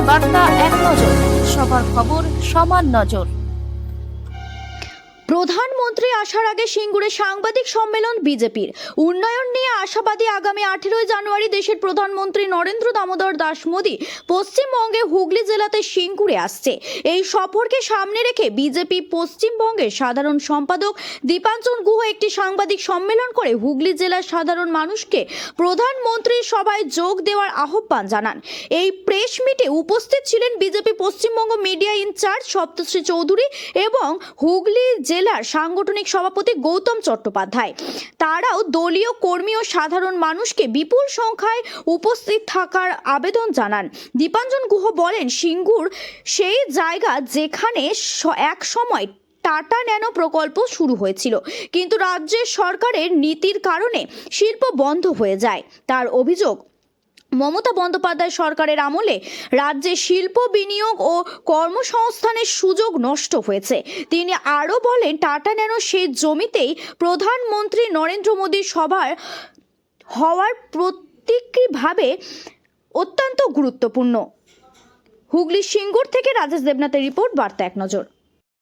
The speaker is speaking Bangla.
বার্তা এক নজর, সবার খবর সমান নজর। প্রধানমন্ত্রী আসার আগে সিঙ্গুরে সাংবাদিক সম্মেলন বিজেপির। উন্নয়ন নিয়ে আশাবাদী আগামী 18 জানুয়ারি দেশের প্রধানমন্ত্রী নরেন্দ্র দামোদর দাস মোদী পশ্চিমবঙ্গে হুগলি জেলাতে সিঙ্গুরে আসছে। এই সফরকে সামনে রেখে বিজেপি পশ্চিমবঙ্গের সাধারণ সম্পাদক দীপাঞ্জন গুহ একটি সাংবাদিক সম্মেলন করে হুগলি জেলার সাধারণ মানুষকে প্রধানমন্ত্রীর সভায় যোগ দেওয়ার আহ্বান জানান। এই প্রেস মিটে উপস্থিত ছিলেন BJP Paschimbanga media incharge Saptashri Chowdhury এবং হুগলি জেলার সাংগঠনিক সভাপতি গৌতম চট্টোপাধ্যায়। তারাও দলীয় কর্মী ও সাধারণ মানুষকে বিপুল সংখ্যায় উপস্থিত থাকার আবেদন জানান। দীপাঞ্জন গুহ বলেন, সিঙ্গুর সেই জায়গা যেখানে এক সময় টাটা ন্যানো প্রকল্প শুরু হয়েছিল, কিন্তু রাজ্যের সরকারের নীতির কারণে শিল্প বন্ধ হয়ে যায়। তার অভিযোগ, মমতা বন্দ্যোপাধ্যায় সরকারের আমলে রাজ্যে শিল্প বিনিয়োগ ও কর্মসংস্থানের সুযোগ নষ্ট হয়েছে। তিনি আরও বলেন, টাটা ন্যানো সেই জমিতেই প্রধানমন্ত্রী নরেন্দ্র মোদীর সভার হওয়ার প্রতীকীভাবে অত্যন্ত গুরুত্বপূর্ণ। হুগলি সিঙ্গুর থেকে রাজেশ দেবনাথের রিপোর্ট, বার্তা এক নজর।